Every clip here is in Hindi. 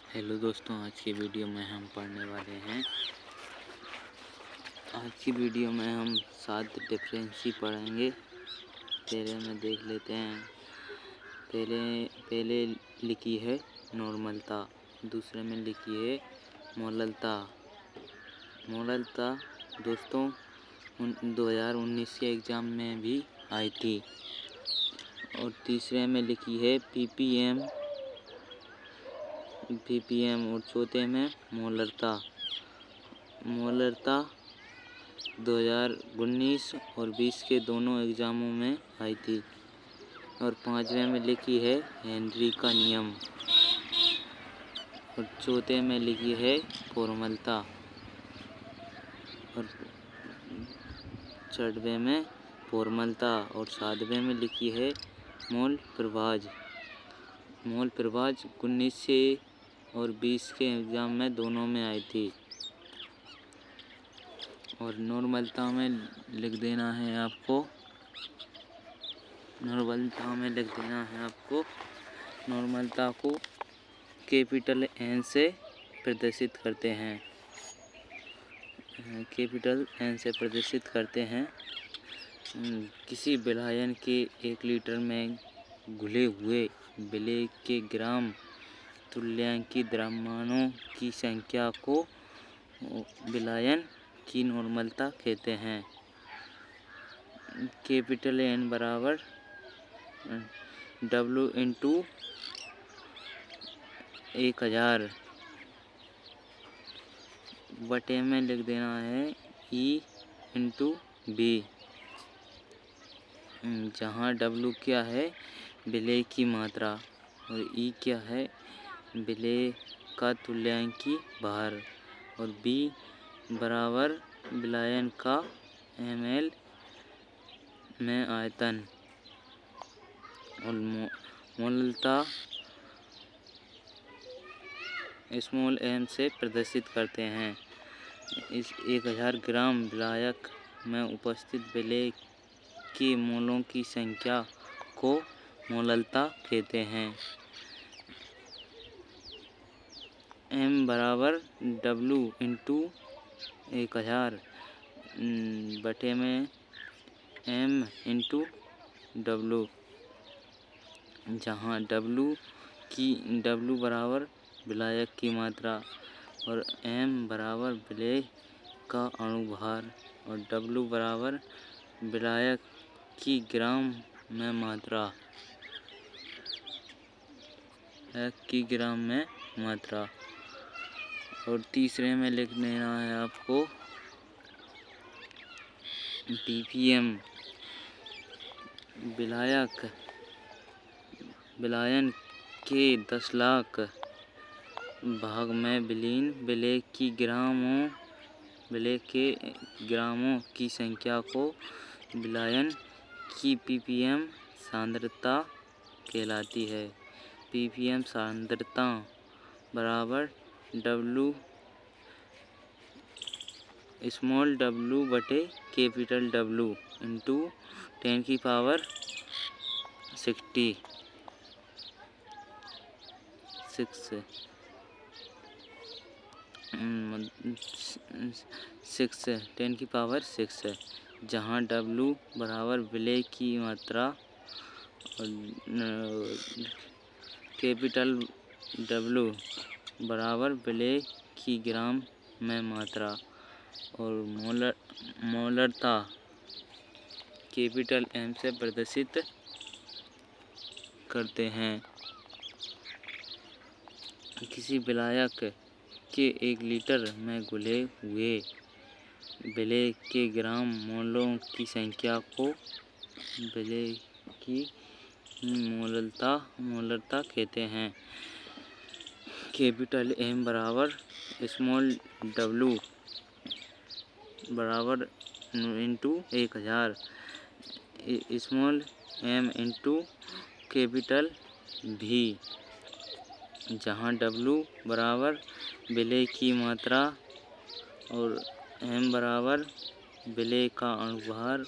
हेलो दोस्तों, आज की वीडियो में हम पढ़ने वाले हैं। आज की वीडियो में हम 7 डिफरेंसी पढ़ेंगे। पहले में देख लेते हैं। पहले लिखी है नॉर्मलता, दूसरे में लिखी है मोललता। मोललता दोस्तों 2019 के एग्ज़ाम में भी आई थी। और तीसरे में लिखी है पीपीएम और चौथे में मोलरता। मोलरता 2019 और 20 के दोनों एग्ज़ामों में आई थी। और पांचवें में लिखी है हेनरी का नियम। और चौथे में लिखी है फॉर्मलता। और छठवें में फॉर्मलता। और सातवें में लिखी है मोल प्रभाज। मोल प्रभाज 19 से और 20 के एग्ज़ाम में दोनों में आई थी। और नॉर्मलता में लिख देना है आपको। नॉर्मलता को कैपिटल एन से प्रदर्शित करते हैं। किसी विलायन के 1 लीटर में घुले हुए विलेय के ग्राम तुल्यांकी द्रव्यमानों की संख्या को विलायन की नॉर्मलता कहते हैं। कैपिटल एन बराबर W इंटू 1000 बटे में लिख देना है E इंटू B, जहाँ W क्या है विलेय की मात्रा और E क्या है विलेय का तुल्यांकी भार और B बराबर विलायन का ml में आयतन। और मोललता स्मॉल m से प्रदर्शित करते हैं। इस 1000 ग्राम विलायक में उपस्थित विलेय के मोलों की संख्या को मोललता कहते हैं। m बराबर W इंटू 1000 बटे में m इंटू W, जहाँ W बराबर विलायक की मात्रा और m बराबर विलेय का अणुभार और W बराबर विलायक की ग्राम में मात्रा। और तीसरे में लिख देना है आपको ppm। विलायन के 10 लाख भाग में विलीन विलेय के ग्रामों की संख्या को विलायन की ppm सांद्रता कहलाती है। ppm सांद्रता बराबर W स्मॉल w बटे कैपिटल W इंटू 10 की पावर 6 10 की पावर 6, जहाँ W बराबर विलेय की मात्रा और कैपिटल W बराबर विलेय की ग्राम में मात्रा। और मोलरता कैपिटल M से प्रदर्शित करते हैं। किसी विलायक के 1 लीटर में घुले हुए विलेय के ग्राम मोलों की संख्या को विलेय की मोलरता कहते हैं। कैपिटल M बराबर स्मॉल w बराबर into 1000 small m into capital V, जहाँ W बराबर विलेय की मात्रा और m बराबर विलेय का अणुभार,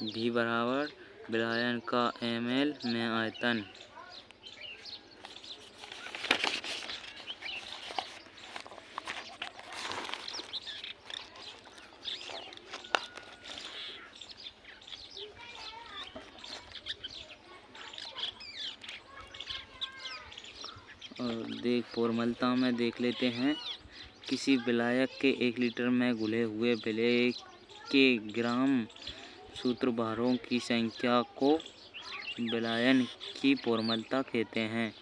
V बराबर विलायन का ml में आयतन। और फॉर्मूला में देख लेते हैं। किसी विलायक के 1 लीटर में घुले हुए विलेय के ग्राम सूत्रभारों की संख्या को विलायन की फॉर्मूला कहते हैं।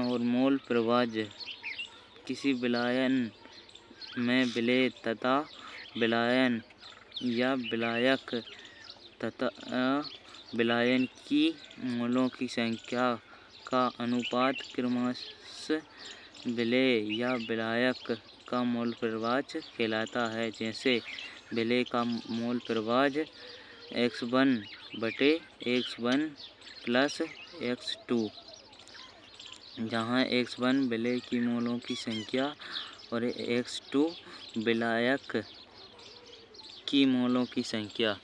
और मोल प्रवाह किसी विलायन में विलेय तथा विलायन या विलायक तथा विलायन की मोलों की संख्या का अनुपात क्रमशः विलेय या विलायक का मोल प्रवाह कहलाता है। जैसे विलेय का मोल प्रवाह x1/x1 + x2, जहाँ x1 विलेय की मोलों की संख्या और x2 विलायक की मोलों की संख्या।